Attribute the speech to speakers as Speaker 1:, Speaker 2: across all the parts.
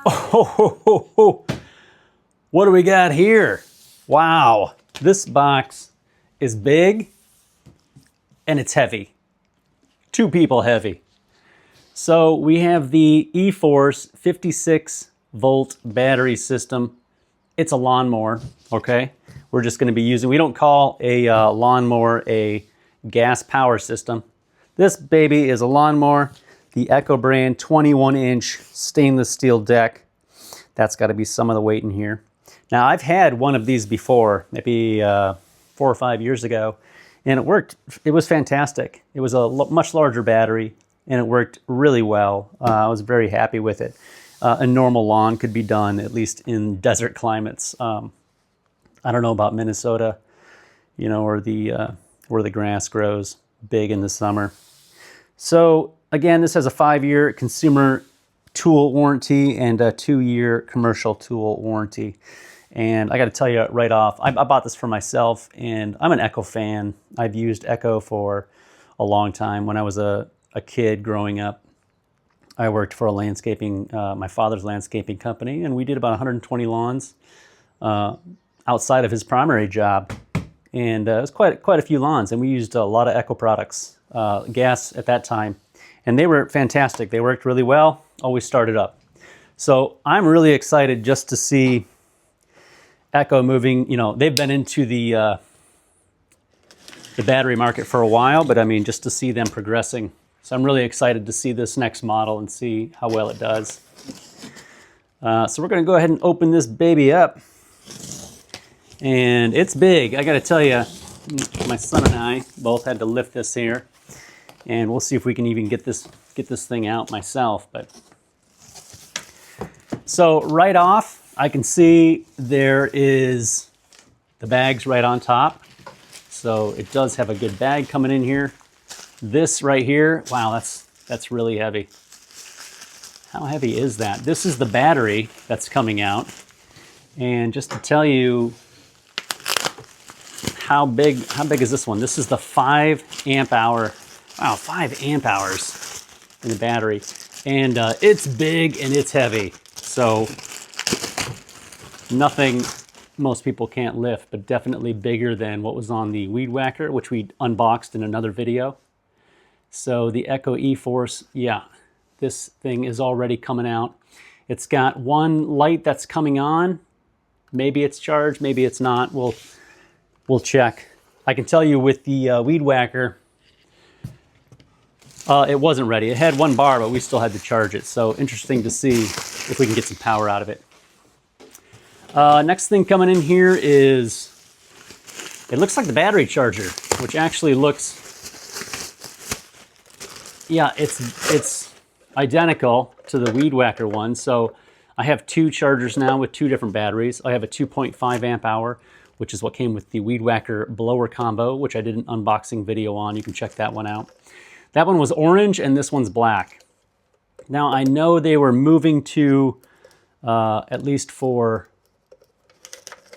Speaker 1: Oh, what do we got here? Wow, this box is big and it's heavy. 2 people heavy. So we have the EForce 56 volt battery system. It's a lawnmower, okay? We're just gonna be using, we don't call a lawnmower a gas power system. This baby is a lawnmower, the Echo brand 21-inch stainless steel deck. That's gotta be some of the weight in here. Now I've had one of these before, maybe 4 or 5 years ago, and it worked. It was fantastic. It was a much larger battery and it worked really well. I was very happy with it. A normal lawn could be done, at least in desert climates. I don't know about Minnesota, you know, where the grass grows big in the summer. So again, this has a 5-year consumer tool warranty and a 2-year commercial tool warranty. And I got to tell you right off, I bought this for myself, and I'm an Echo fan. I've used Echo for a long time. When I was a kid growing up, I worked for a landscaping, my father's landscaping company, and we did about 120 lawns outside of his primary job. And it was quite a few lawns, and we used a lot of Echo products, gas at that time. And they were fantastic. They worked really well, always started up. So I'm really excited just to see Echo moving. You know, they've been into the battery market for a while, but I mean, just to see them progressing. So I'm really excited to see this next model and see how well it does. So we're gonna go ahead and open this baby up. And it's big, I gotta tell you. My son and I both had to lift this here, and we'll see if we can even get this thing out myself. But so right off, I can see there is the bags right on top. So it does have a good bag coming in here. This right here, wow, that's really heavy. How heavy is that? This is the battery that's coming out. And just to tell you how big is this one? This is the 5 amp hour. Wow, 5 amp hours in the battery. And it's big and it's heavy. So nothing most people can't lift, but definitely bigger than what was on the Weed Whacker, which we unboxed in another video. So the Echo EForce, yeah, this thing is already coming out. It's got one light that's coming on. Maybe it's charged, maybe it's not. We'll check. I can tell you with the Weed Whacker, it wasn't ready. It had 1 bar, but we still had to charge it. So interesting to see if we can get some power out of it. Next thing coming in here is, it looks like the battery charger, which actually looks, yeah, it's identical to the Weed Whacker one. So I have 2 chargers now with 2 different batteries. I have a 2.5 amp hour, which is what came with the Weed Whacker blower combo, which I did an unboxing video on. You can check that one out. That one was orange and this one's black. Now I know they were moving to, at least for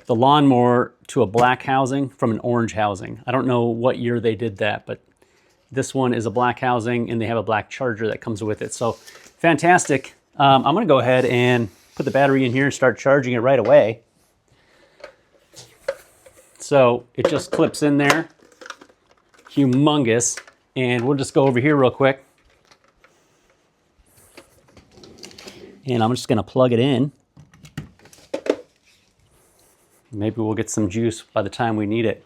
Speaker 1: the lawnmower, to a black housing from an orange housing. I don't know what year they did that, but this one is a black housing and they have a black charger that comes with it. So fantastic. I'm gonna go ahead and put the battery in here and start charging it right away. So it just clips in there, humongous. And we'll just go over here real quick. And I'm just gonna plug it in. Maybe we'll get some juice by the time we need it.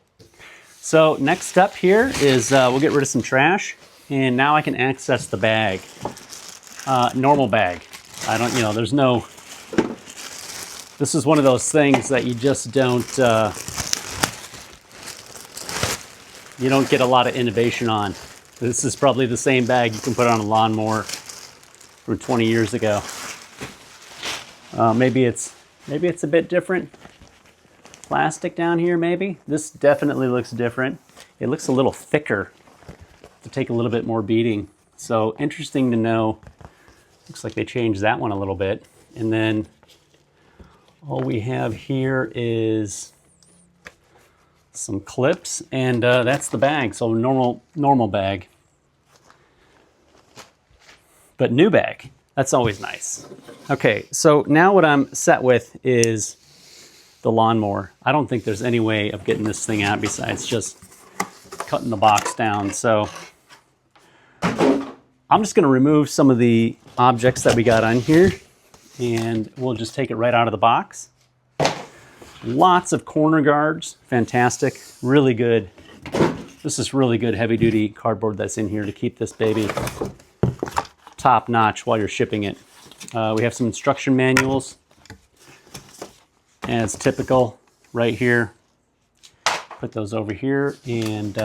Speaker 1: So next step here is we'll get rid of some trash, and now I can access the bag. Normal bag. I don't, you know, there's no, this is one of those things that you just don't, you don't get a lot of innovation on. This is probably the same bag you can put on a lawnmower from 20 years ago. Maybe it's a bit different. Plastic down here, maybe. This definitely looks different. It looks a little thicker, to take a little bit more beating. So interesting to know. Looks like they changed that one a little bit. And then all we have here is some clips, and that's the bag. So normal bag, but new bag. That's always nice. Okay, so now what I'm set with is the lawnmower. I don't think there's any way of getting this thing out besides just cutting the box down. So I'm just gonna remove some of the objects that we got on here, and we'll just take it right out of the box. Lots of corner guards, fantastic, really good. This is really good heavy duty cardboard that's in here to keep this baby top notch while you're shipping it. We have some instruction manuals, as typical right here. Put those over here, and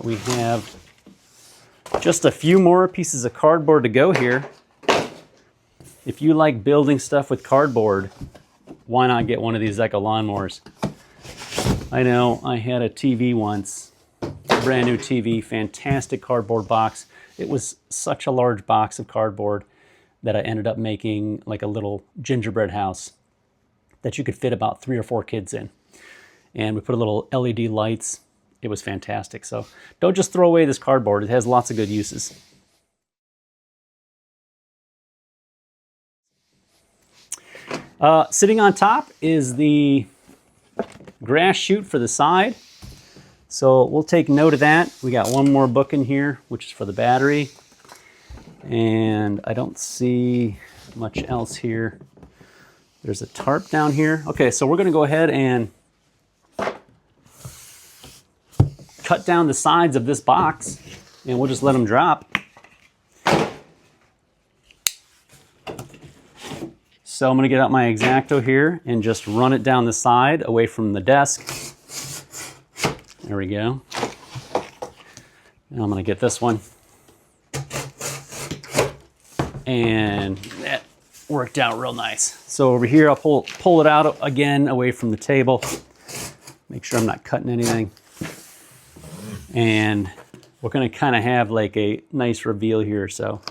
Speaker 1: we have just a few more pieces of cardboard to go here. If you like building stuff with cardboard, why not get one of these Echo lawnmowers? I know I had a TV once, a brand new TV, fantastic cardboard box. It was such a large box of cardboard that I ended up making like a little gingerbread house that you could fit about 3 or 4 kids in. And we put a little LED lights. It was fantastic. So don't just throw away this cardboard. It has lots of good uses. Sitting on top is the grass chute for the side. So we'll take note of that. We got one more book in here, which is for the battery. And I don't see much else here. There's a tarp down here. Okay, so we're gonna go ahead and cut down the sides of this box, and we'll just let them drop. So I'm gonna get out my X-Acto here and just run it down the side away from the desk. There we go. And I'm gonna get this one. And that worked out real nice. So over here, I'll pull it out again away from the table. Make sure I'm not cutting anything. And we're gonna kind of have like a nice reveal here, so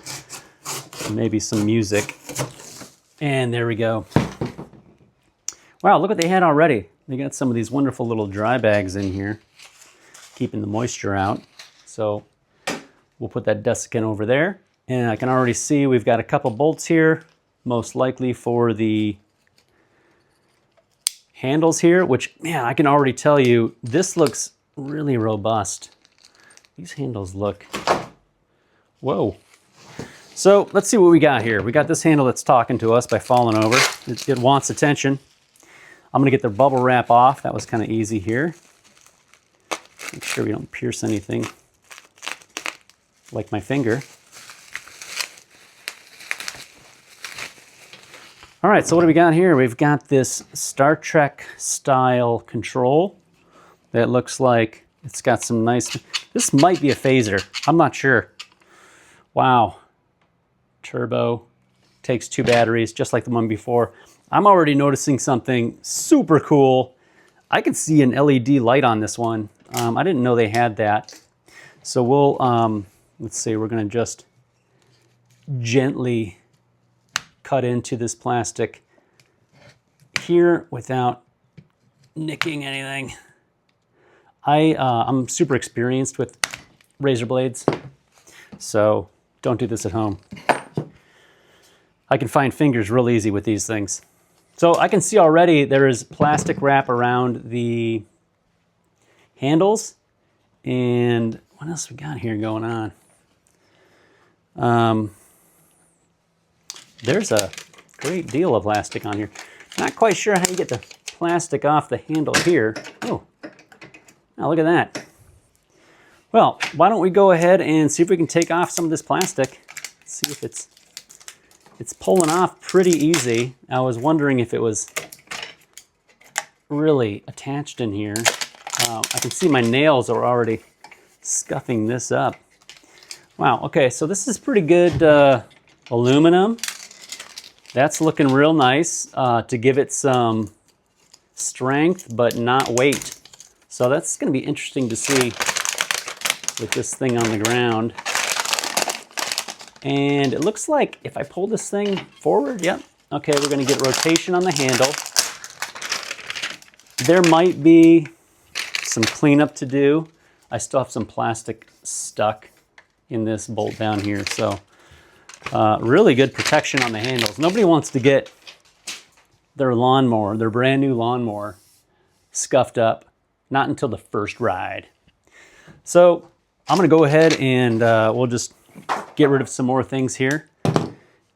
Speaker 1: maybe some music. And there we go. Wow, look what they had already. They got some of these wonderful little dry bags in here, keeping the moisture out. So we'll put that desiccant over there. And I can already see we've got a couple bolts here, most likely for the handles here, which, man, I can already tell you, this looks really robust. These handles look, whoa. So let's see what we got here. We got this handle that's talking to us by falling over. It wants attention. I'm gonna get the bubble wrap off. That was kind of easy here. Make sure we don't pierce anything like my finger. All right, so what do we got here? We've got this Star Trek style control that looks like it's got some nice, this might be a phaser, I'm not sure. Wow, turbo, takes 2 batteries, just like the one before. I'm already noticing something super cool. I can see an LED light on this one. I didn't know they had that. So we'll, let's see, we're gonna just gently cut into this plastic here without nicking anything. I'm super experienced with razor blades, so don't do this at home. I can find fingers real easy with these things. So I can see already there is plastic wrap around the handles. And what else we got here going on? There's a great deal of plastic on here. Not quite sure how you get the plastic off the handle here. Oh, now look at that. Well, why don't we go ahead and see if we can take off some of this plastic. See if it's pulling off pretty easy. I was wondering if it was really attached in here. I can see my nails are already scuffing this up. Wow, okay, so this is pretty good aluminum. That's looking real nice to give it some strength, but not weight. So that's gonna be interesting to see with this thing on the ground. And it looks like if I pull this thing forward, yep. Okay, we're gonna get rotation on the handle. There might be some cleanup to do. I still have some plastic stuck in this bolt down here, so Really good protection on the handles. Nobody wants to get their lawnmower, their brand new lawnmower, scuffed up, not until the first ride. So I'm gonna go ahead and we'll just get rid of some more things here.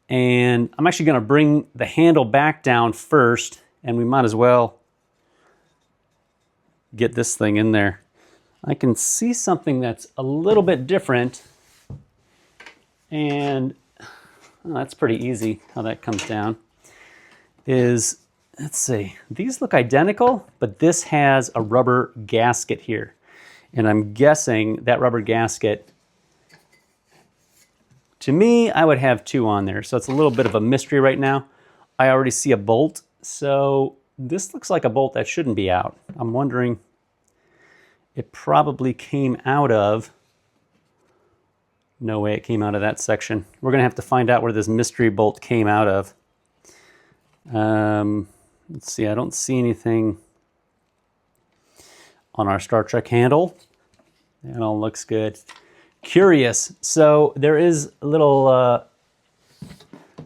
Speaker 1: And I'm actually gonna bring the handle back down first, and we might as well get this thing in there. I can see something that's a little bit different, and that's pretty easy how that comes down. Let's see, these look identical, but this has a rubber gasket here. And I'm guessing that rubber gasket, to me, I would have 2 on there. So it's a little bit of a mystery right now. I already see a bolt, so this looks like a bolt that shouldn't be out. I'm wondering, it probably came out of, no way it came out of that section. We're gonna have to find out where this mystery bolt came out of. Let's see, I don't see anything on our Star Trek handle. It all looks good. Curious, so there is a little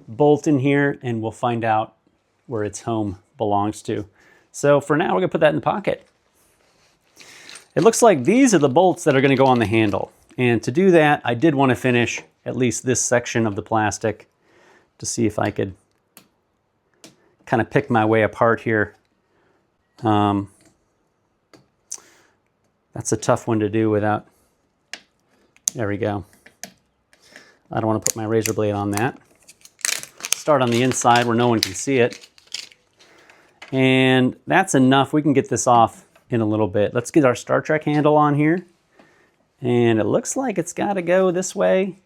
Speaker 1: bolt in here, and we'll find out where its home belongs to. So for now, we're gonna put that in the pocket. It looks like these are the bolts that are gonna go on the handle. And to do that, I did want to finish at least this section of the plastic to see if I could kind of pick my way apart here. That's a tough one to do without, there we go. I don't want to put my razor blade on that. Start on the inside where no one can see it. And that's enough. We can get this off in a little bit. Let's get our Star Trek handle on here. And it looks like it's got to go this way.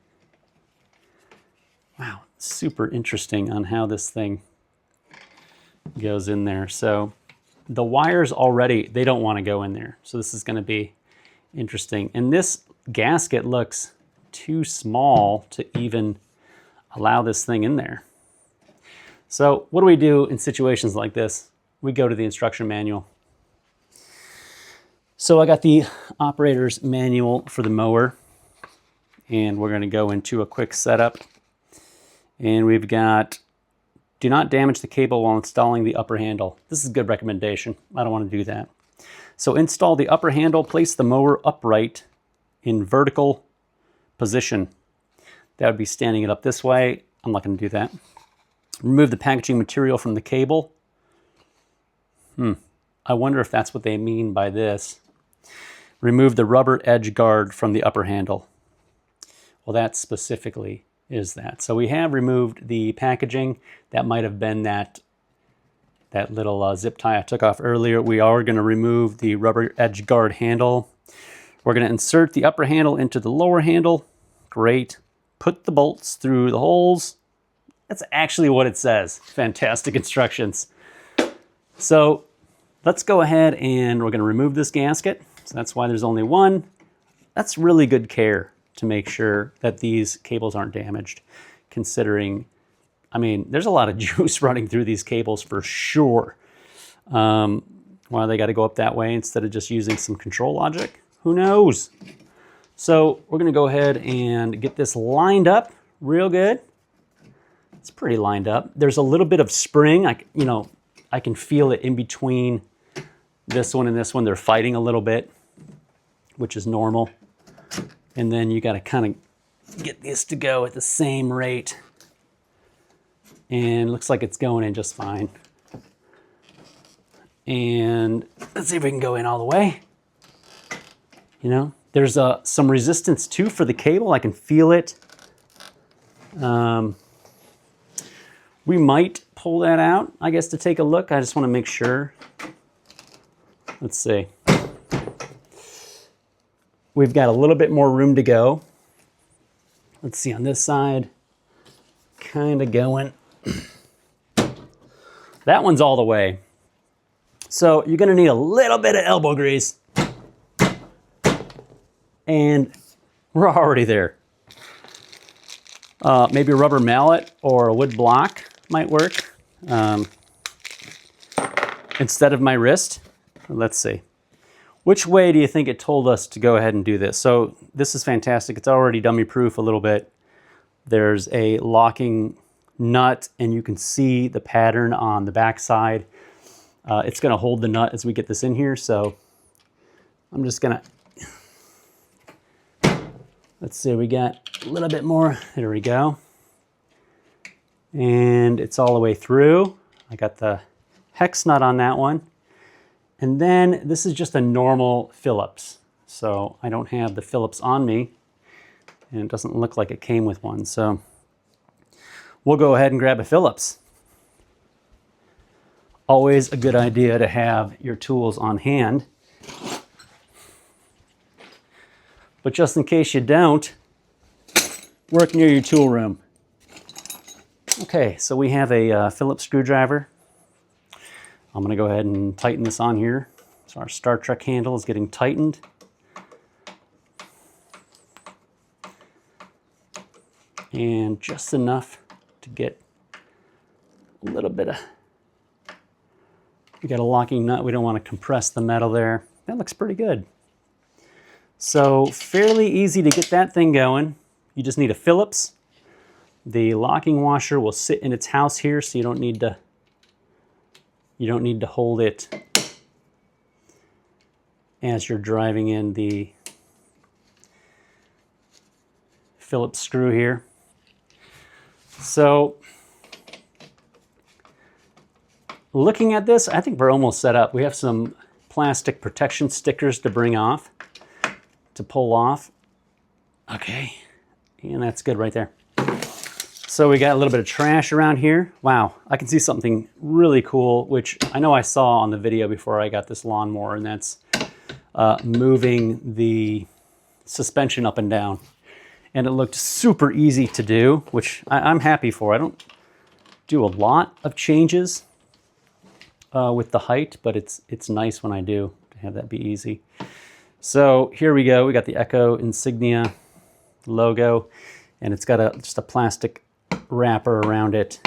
Speaker 1: Wow, super interesting on how this thing goes in there. So the wires already, they don't want to go in there. So this is going to be interesting. And this gasket looks too small to even allow this thing in there. So what do we do in situations like this? We go to the instruction manual. So I got the operator's manual for the mower, and we're going to go into a quick setup. And we've got, do not damage the cable while installing the upper handle. This is a good recommendation. I don't want to do that. So install the upper handle, place the mower upright in vertical position. That would be standing it up this way. I'm not going to do that. Remove the packaging material from the cable. I wonder if that's what they mean by this. Remove the rubber edge guard from the upper handle. Well, that specifically is that. So we have removed the packaging. That might have been that little zip tie I took off earlier. We are going to remove the rubber edge guard handle. We're going to insert the upper handle into the lower handle. Great. Put the bolts through the holes. That's actually what it says. Fantastic instructions. So let's go ahead and we're going to remove this gasket. So that's why there's only one. That's really good care to make sure that these cables aren't damaged, considering, I mean, there's a lot of juice running through these cables for sure. Why they got to go up that way instead of just using some control logic? Who knows? So we're going to go ahead and get this lined up real good. It's pretty lined up. There's a little bit of spring. I can feel it in between this one and this one. They're fighting a little bit, which is normal. And then you got to kind of get this to go at the same rate. And it looks like it's going in just fine. And let's see if we can go in all the way. You know, there's some resistance too for the cable. I can feel it. We might pull that out, I guess, to take a look. I just want to make sure. Let's see. We've got a little bit more room to go. Let's see on this side. Kind of going. That one's all the way. So you're going to need a little bit of elbow grease. And we're already there. Maybe a rubber mallet or a wood block might work. Instead of my wrist. Let's see. Which way do you think it told us to go ahead and do this? So this is fantastic. It's already dummy proof a little bit. There's a locking nut, and you can see the pattern on the back side. It's going to hold the nut as we get this in here, so I'm just going to, let's see, we got a little bit more. There we go. And it's all the way through. I got the hex nut on that one. And then this is just a normal Phillips. So I don't have the Phillips on me, and it doesn't look like it came with one. So we'll go ahead and grab a Phillips. Always a good idea to have your tools on hand. But just in case you don't, work near your tool room. Okay, so we have a Phillips screwdriver. I'm going to go ahead and tighten this on here. So our Star Trek handle is getting tightened. And just enough to get a little bit of, we got a locking nut. We don't want to compress the metal there. That looks pretty good. So fairly easy to get that thing going. You just need a Phillips. The locking washer will sit in its house here, so you don't need to hold it as you're driving in the Phillips screw here. So looking at this, I think we're almost set up. We have some plastic protection stickers to bring off, to pull off. Okay, and that's good right there. So we got a little bit of trash around here. Wow, I can see something really cool, which I know I saw on the video before I got this lawnmower, and that's moving the suspension up and down. And it looked super easy to do, which I'm happy for. I don't do a lot of changes with the height, but it's nice when I do to have that be easy. So here we go. We got the Echo insignia logo, and it's got just a plastic wrapper around it.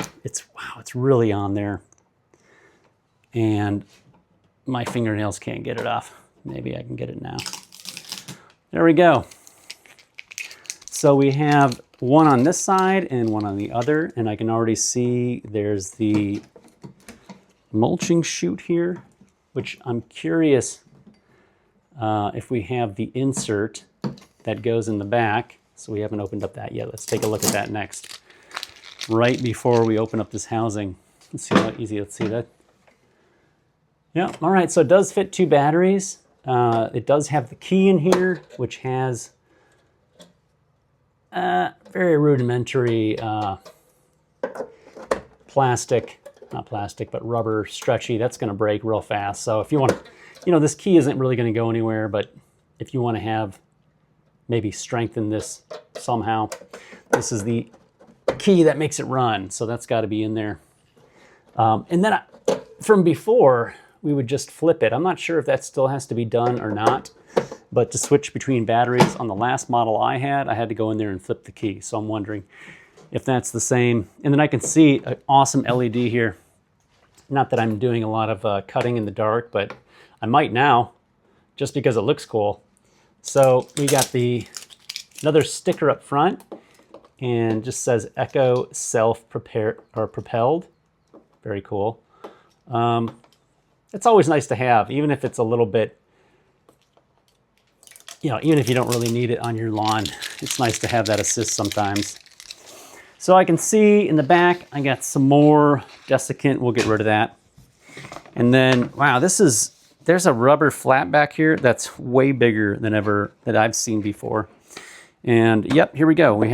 Speaker 1: Wow, it's really on there. And my fingernails can't get it off. Maybe I can get it now. There we go. So we have one on this side and one on the other, and I can already see there's the mulching chute here, which I'm curious if we have the insert that goes in the back. So we haven't opened up that yet. Let's take a look at that next. Right before we open up this housing. Let's see how easy, let's see that. Yeah, all right, so it does fit 2 batteries. It does have the key in here, which has very rudimentary plastic, not plastic, but rubber stretchy. That's gonna break real fast. So if you want to, this key isn't really gonna go anywhere, but if you want to have, maybe strengthen this somehow, this is the key that makes it run. So that's got to be in there. And then from before, we would just flip it. I'm not sure if that still has to be done or not, but to switch between batteries on the last model I had to go in there and flip the key. So I'm wondering if that's the same. And then I can see an awesome LED here. Not that I'm doing a lot of cutting in the dark, but I might now, just because it looks cool. So we got another sticker up front, and just says Echo propelled. Very cool. It's always nice to have, even if it's a little bit, even if you don't really need it on your lawn, it's nice to have that assist sometimes. So I can see in the back, I got some more desiccant. We'll get rid of that. And then, wow, there's a rubber flap back here that's way bigger than ever that I've seen before. And yep, here we go. We've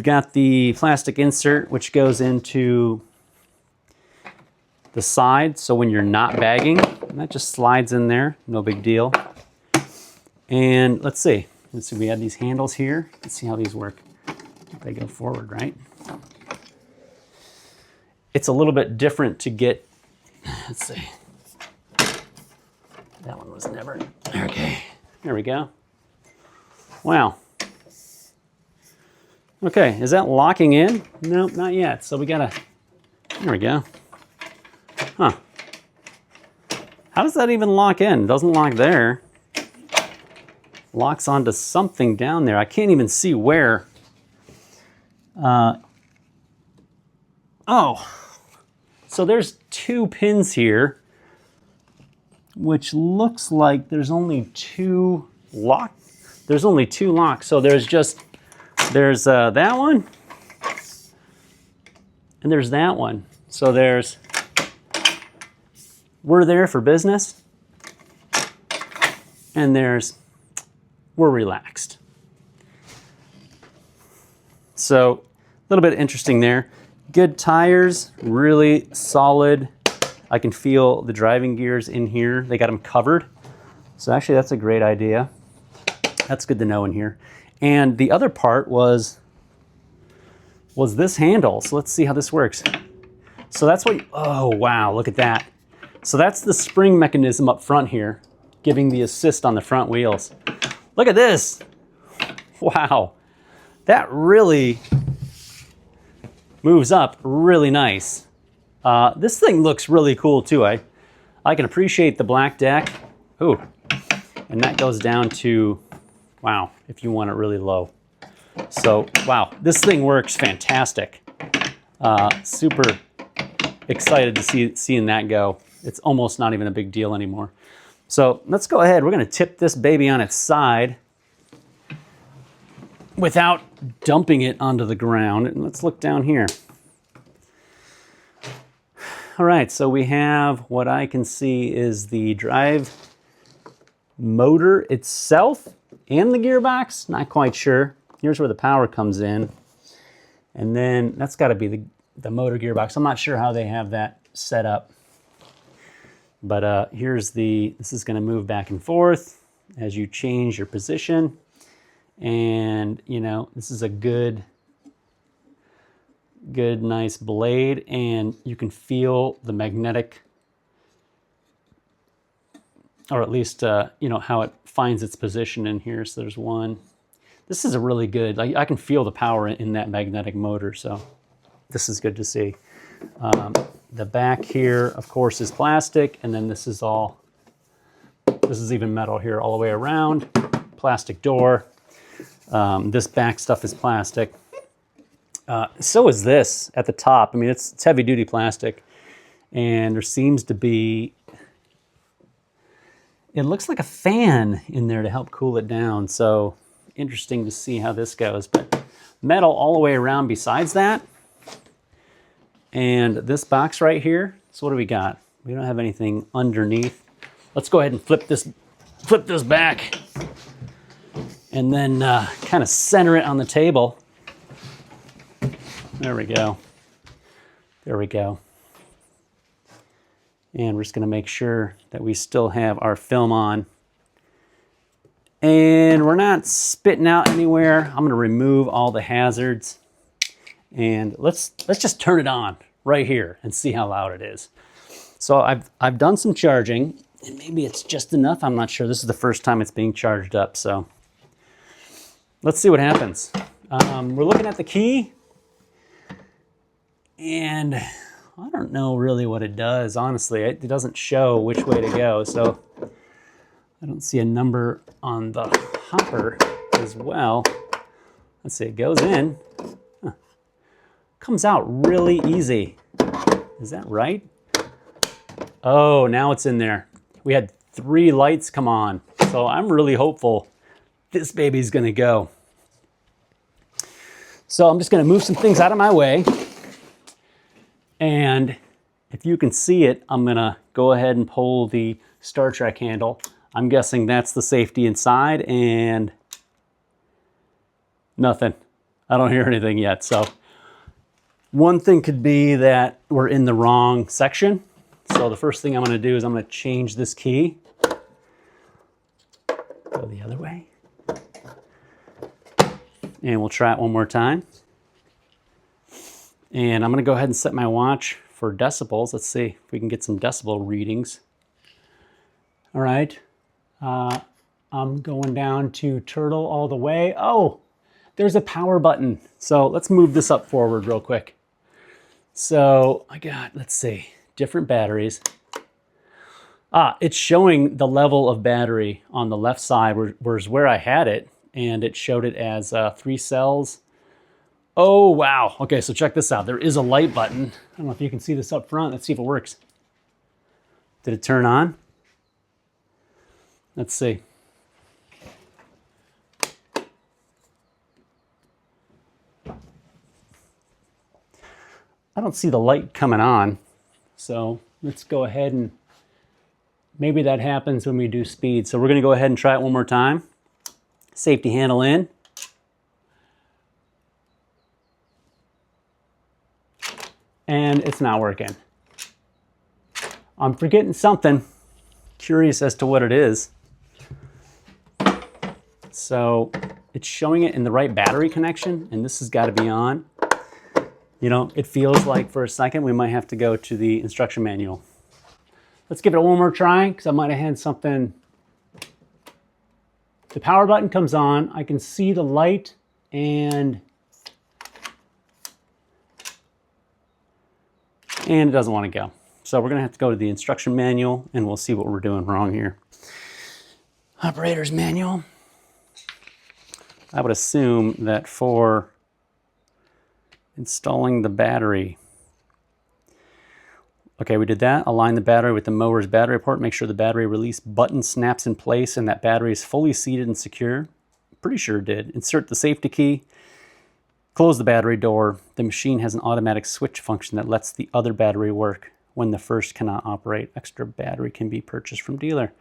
Speaker 1: got the plastic insert, which goes into the side. So when you're not bagging, that just slides in there. No big deal. And let's see. We have these handles here. Let's see how these work. They go forward, right? It's a little bit different to get, let's see. That one was never, okay. There we go. Wow. Okay, is that locking in? Nope, not yet. So we gotta, there we go. Huh. How does that even lock in? It doesn't lock there. locks onto something down there. I can't even see where. Oh, so there's 2 pins here, which looks like there's only 2 locks. There's only 2 locks. So there's that one, and there's that one. So there's, we're there for business, and there's, we're relaxed. So a little bit interesting there. Good tires, really solid. I can feel the driving gears in here. They got them covered. So actually that's a great idea. That's good to know in here. And the other part was this handle. So let's see how this works. So that's what, oh wow, look at that. So that's the spring mechanism up front here, giving the assist on the front wheels. Look at this. Wow. That really moves up really nice. This thing looks really cool too. I can appreciate the black deck. Ooh, and that goes down to, wow, if you want it really low. So, wow, this thing works fantastic. Super excited to seeing that go. It's almost not even a big deal anymore. So let's go ahead. We're gonna tip this baby on its side without dumping it onto the ground. And let's look down here. All right, so we have what I can see is the drive motor itself and the gearbox. Not quite sure. Here's where the power comes in. And then that's gotta be the motor gearbox. I'm not sure how they have that set up. But here's this is gonna move back and forth as you change your position. And you know, this is a good nice blade, and you can feel the magnetic, or at least you know, how it finds its position in here. So there's one. This is a really good, I can feel the power in that magnetic motor, so this is good to see. The back here, of course, is plastic, and then this is even metal here all the way around. Plastic door. This back stuff is plastic. So is this at the top. I mean, it's heavy duty plastic, and there seems to be, it looks like a fan in there to help cool it down. So interesting to see how this goes, but metal all the way around besides that. And this box right here, so what do we got? We don't have anything underneath. Let's go ahead and flip this back, and then kind of center it on the table. There we go. There we go. And we're just gonna make sure that we still have our film on. And we're not spitting out anywhere. I'm gonna remove all the hazards. And let's just turn it on right here and see how loud it is. So I've done some charging, and maybe it's just enough. I'm not sure. This is the first time it's being charged up, so let's see what happens. We're looking at the key, and I don't know really what it does, honestly. It doesn't show which way to go, so I don't see a number on the hopper as well. Let's see, it goes in. Huh. Comes out really easy. Is that right? Oh, now it's in there. We had 3 lights come on, so I'm really hopeful this baby's gonna go. So I'm just gonna move some things out of my way. And if you can see it, I'm gonna go ahead and pull the Star Trek handle. I'm guessing that's the safety inside, and nothing. I don't hear anything yet. So one thing could be that we're in the wrong section. So the first thing I'm gonna do is I'm gonna change this key. Go the other way. And we'll try it one more time. And I'm gonna go ahead and set my watch for decibels. Let's see if we can get some decibel readings. All right, I'm going down to turtle all the way. Oh, there's a power button. So let's move this up forward real quick. So I got, let's see, different batteries. It's showing the level of battery on the left side, whereas where I had it, and it showed it as 3 cells. Oh, wow. Okay, so check this out. There is a light button. I don't know if you can see this up front. Let's see if it works. Did it turn on? Let's see. I don't see the light coming on. So let's go ahead and maybe that happens when we do speed. So we're going to go ahead and try it one more time. Safety handle in. And it's not working. I'm forgetting something. Curious as to what it is. So it's showing it in the right battery connection, and this has got to be on. You know, it feels like for a second we might have to go to the instruction manual. Let's give it one more try, because I might have had something. The power button comes on. I can see the light, and it doesn't want to go. So we're going to have to go to the instruction manual, and we'll see what we're doing wrong here. Operator's manual. I would assume that for installing the battery. Okay, we did that. Align the battery with the mower's battery port. Make sure the battery release button snaps in place and that battery is fully seated and secure. Pretty sure it did. Insert the safety key. Close the battery door. The machine has an automatic switch function that lets the other battery work when the first cannot operate. Extra battery can be purchased from dealer.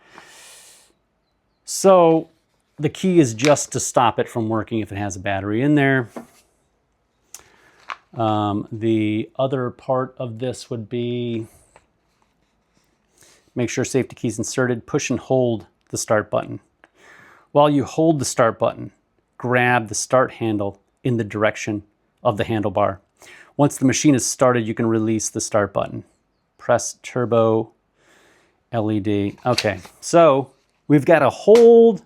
Speaker 1: So the key is just to stop it from working if it has a battery in there. The other part of this would be make sure safety key is inserted. Push and hold the start button. While you hold the start button, grab the start handle in the direction of the handlebar. Once the machine is started, you can release the start button. Press turbo LED. Okay, so we've got to hold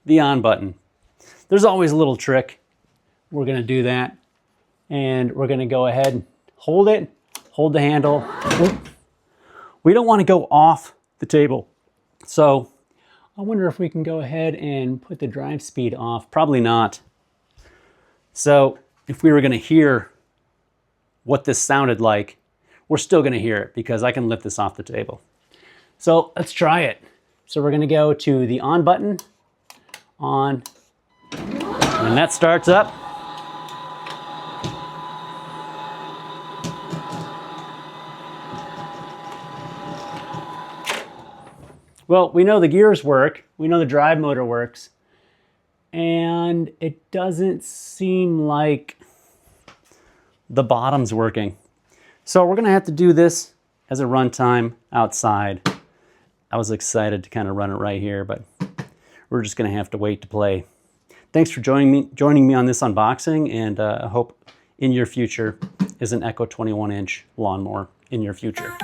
Speaker 1: the on button. There's always a little trick. We're going to do that. And we're going to go ahead and hold it, hold the handle. We don't want to go off the table. So I wonder if we can go ahead and put the drive speed off. Probably not. So if we were going to hear what this sounded like, we're still going to hear it because I can lift this off the table. So let's try it. So we're going to go to the on button, on, when that starts up. Well, we know the gears work, we know the drive motor works, and it doesn't seem like the bottom's working. So we're gonna have to do this as a runtime outside. I was excited to kind of run it right here, but we're just gonna have to wait to play. Thanks for joining me on this unboxing, and I hope in your future is an Echo 21-inch lawnmower in your future.